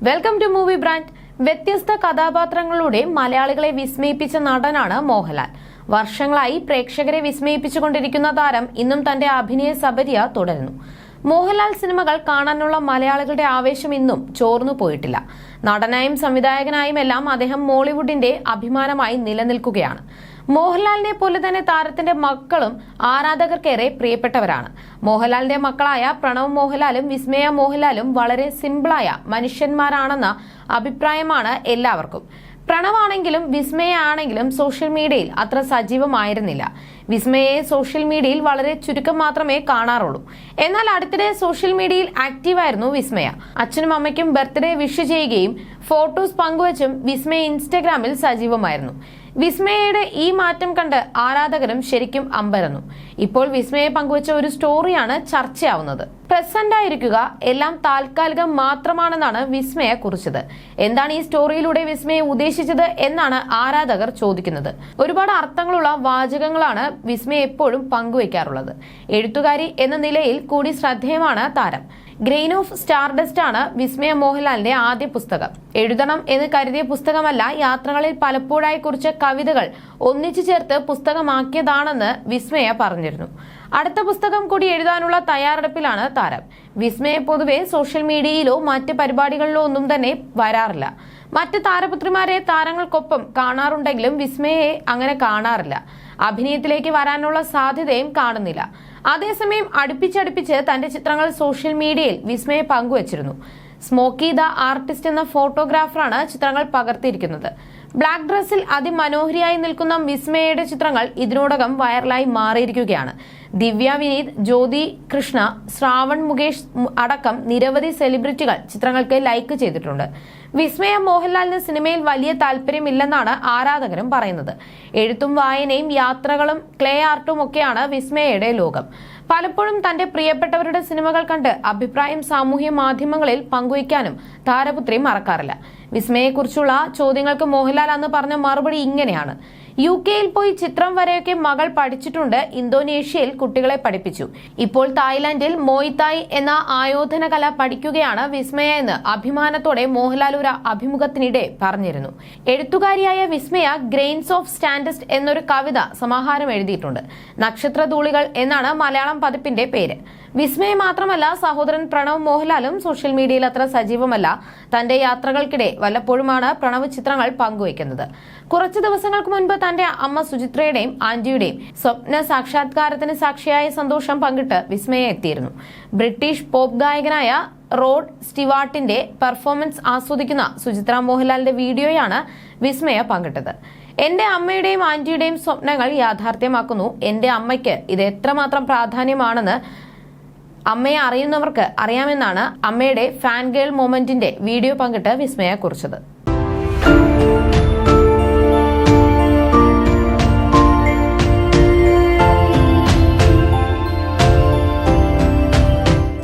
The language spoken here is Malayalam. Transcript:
Welcome to movie brand. വ്യത്യസ്ത കഥാപാത്രങ്ങളിലൂടെ മലയാളികളെ വിസ്മയിപ്പിച്ച നടനാണ് മോഹൻലാൽ. വർഷങ്ങളായി പ്രേക്ഷകരെ വിസ്മയിപ്പിച്ചുകൊണ്ടിരിക്കുന്ന താരം ഇന്നും തന്റെ അഭിനയ സബരിയ തുടരുന്നു. മോഹൻലാൽ സിനിമകൾ കാണാനുള്ള മലയാളികളുടെ ആവേശം ഇന്നും ചോർന്നു പോയിട്ടില്ല. നടനായും സംവിധായകനായും എല്ലാം അദ്ദേഹം മോളിവുഡിന്റെ അഭിമാനമായി നിലനിൽക്കുകയാണ്. മോഹൻലാലിനെ പോലെ തന്നെ താരത്തിന്റെ മക്കളും ആരാധകർക്കേറെ പ്രിയപ്പെട്ടവരാണ്. മോഹൻലാലിന്റെ മക്കളായ പ്രണവ് മോഹൻലാലും വിസ്മയ മോഹൻലാലും വളരെ സിമ്പിളായ മനുഷ്യന്മാരാണെന്ന അഭിപ്രായമാണ് എല്ലാവർക്കും. പ്രണവാണെങ്കിലും വിസ്മയ ആണെങ്കിലും സോഷ്യൽ മീഡിയയിൽ അത്ര സജീവമായിരുന്നില്ല. വിസ്മയയെ സോഷ്യൽ മീഡിയയിൽ വളരെ ചുരുക്കം മാത്രമേ കാണാറുള്ളൂ. എന്നാൽ അടുത്തിടെ സോഷ്യൽ മീഡിയയിൽ ആക്റ്റീവായിരുന്നു വിസ്മയ. അച്ഛനും അമ്മയ്ക്കും ബർത്ത്ഡേ വിഷ് ചെയ്യുകയും ഫോട്ടോസ് പങ്കുവച്ചും വിസ്മയ ഇൻസ്റ്റഗ്രാമിൽ സജീവമായിരുന്നു. വിസ്മയയുടെ ഈ മാറ്റം കണ്ട് ആരാധകരും ശരിക്കും അമ്പരന്നു. ഇപ്പോൾ വിസ്മയെ പങ്കുവച്ച ഒരു സ്റ്റോറിയാണ് ചർച്ചയാവുന്നത്. പ്രസന്റ് ആയിരിക്കുക, എല്ലാം താൽക്കാലികം മാത്രമാണെന്നാണ് വിസ്മയ കുറിച്ചത്. എന്താണ് ഈ സ്റ്റോറിയിലൂടെ വിസ്മയെ ഉദ്ദേശിച്ചത് എന്നാണ് ആരാധകർ ചോദിക്കുന്നത്. ഒരുപാട് അർത്ഥങ്ങളുള്ള വാചകങ്ങളാണ് വിസ്മയ എപ്പോഴും പങ്കുവയ്ക്കാറുള്ളത്. എഴുത്തുകാരി എന്ന നിലയിൽ കൂടി ശ്രദ്ധേയമാണ് താരം. ഗ്രെയിൻ ഓഫ് സ്റ്റാർഡസ്റ്റ് ആണ് വിസ്മയ മോഹൻലാലിന്റെ ആദ്യ പുസ്തകം. എഴുതണം എന്ന് കരുതിയ പുസ്തകമല്ല, യാത്രകളിൽ പലപ്പോഴായി കുറിച്ച കവിതകൾ ഒന്നിച്ചു ചേർത്ത് പുസ്തകമാക്കിയതാണെന്ന് വിസ്മയ പറഞ്ഞിരുന്നു. അടുത്ത പുസ്തകം കൂടി എഴുതാനുള്ള തയ്യാറെടുപ്പിലാണ് താരം. വിസ്മയ പൊതുവെ സോഷ്യൽ മീഡിയയിലോ മറ്റ് പരിപാടികളിലോ ഒന്നും തന്നെ വരാറില്ല. മറ്റ് താരപുത്രിമാരെ താരങ്ങൾക്കൊപ്പം കാണാറുണ്ടെങ്കിലും വിസ്മയെ അങ്ങനെ കാണാറില്ല. അഭിനയത്തിലേക്ക് വരാനുള്ള സാധ്യതയും കാണുന്നില്ല. അതേസമയം അടുപ്പിച്ചടുപ്പിച്ച് തന്റെ ചിത്രങ്ങൾ സോഷ്യൽ മീഡിയയിൽ വിസ്മയെ പങ്കുവച്ചിരുന്നു. സ്മോക്കി ദ ആർട്ടിസ്റ്റ് എന്ന ഫോട്ടോഗ്രാഫറാണ് ചിത്രങ്ങൾ പകർത്തിയിരിക്കുന്നത്. ബ്ലാക്ക് ഡ്രസ്സിൽ അതിമനോഹരിയായി നിൽക്കുന്ന വിസ്മയയുടെ ചിത്രങ്ങൾ ഇതിനോടകം വൈറലായി മാറിയിരിക്കുകയാണ്. ദിവ്യ വിനീത്, ജ്യോതി കൃഷ്ണ, ശ്രാവൺ മുകേഷ് അടക്കം നിരവധി സെലിബ്രിറ്റികൾ ചിത്രങ്ങൾക്ക് ലൈക്ക് ചെയ്തിട്ടുണ്ട്. വിസ്മയ മോഹൻലാലിന് സിനിമയിൽ വലിയ താല്പര്യമില്ലെന്നാണ് ആരാധകരും പറയുന്നത്. എഴുത്തും വായനയും യാത്രകളും ക്ലേ ആർട്ടും ഒക്കെയാണ് വിസ്മയയുടെ ലോകം. പലപ്പോഴും തന്റെ പ്രിയപ്പെട്ടവരുടെ സിനിമകൾ കണ്ട് അഭിപ്രായം സാമൂഹ്യ മാധ്യമങ്ങളിൽ പങ്കുവയ്ക്കാനും താരപുത്രി മറക്കാറില്ല. വിസ്മയെക്കുറിച്ചുള്ള ചോദ്യങ്ങൾക്ക് മോഹൻലാൽ അന്ന് പറഞ്ഞ മറുപടി ഇങ്ങനെയാണ്: UK-യിൽ പോയി ചിത്രം വരെയൊക്കെ മകൾ പഠിച്ചിട്ടുണ്ട്. ഇന്തോനേഷ്യയിൽ കുട്ടികളെ പഠിപ്പിച്ചു. ഇപ്പോൾ തായ്ലാന്റിൽ മോയ്തായ് എന്ന ആയോധന കല പഠിക്കുകയാണ് വിസ്മയ എന്ന് അഭിമാനത്തോടെ മോഹൻലാൽ ഒരു അഭിമുഖത്തിനിടെ പറഞ്ഞിരുന്നു. എഴുത്തുകാരിയായ വിസ്മയ ഗ്രെയിൻസ് ഓഫ് സ്റ്റാൻഡസ്റ്റ് എന്നൊരു കവിത സമാഹാരം എഴുതിയിട്ടുണ്ട്. നക്ഷത്രധൂളികൾ എന്നാണ് മലയാളം പതിപ്പിന്റെ പേര്. വിസ്മയ മാത്രമല്ല, സഹോദരൻ പ്രണവ് മോഹൻലാലും സോഷ്യൽ മീഡിയയിൽ അത്ര സജീവമല്ല. തന്റെ യാത്രകൾക്കിടെ വല്ലപ്പോഴുമാണ് പ്രണവ് ചിത്രങ്ങൾ പങ്കുവയ്ക്കുന്നത്. കുറച്ചു ദിവസങ്ങൾക്ക് മുൻപ് തന്റെ അമ്മ സുചിത്രയുടെയും ആന്റിയുടെയും സ്വപ്ന സാക്ഷാത്കാരത്തിന് സാക്ഷിയായ സന്തോഷം പങ്കിട്ട് വിസ്മയ എത്തിയിരുന്നു. ബ്രിട്ടീഷ് പോപ്പ് ഗായകനായ റോഡ് സ്റ്റിവാർട്ടിന്റെ പെർഫോമൻസ് ആസ്വദിക്കുന്ന സുചിത്ര മോഹൻലാലിന്റെ വീഡിയോയാണ് വിസ്മയ പങ്കിട്ടത്. എന്റെ അമ്മയുടെയും ആന്റിയുടെയും സ്വപ്നങ്ങൾ യാഥാർത്ഥ്യമാക്കുന്നു. എന്റെ അമ്മയ്ക്ക് ഇത് എത്രമാത്രം പ്രാധാന്യമാണെന്ന് അമ്മയെ അറിയുന്നവർക്ക് അറിയാമെന്നാണ് അമ്മയുടെ ഫാൻ ഗേൾ മൊമെന്റിന്റെ വീഡിയോ പങ്കിട്ട് വിസ്മയ കുറിച്ചത്.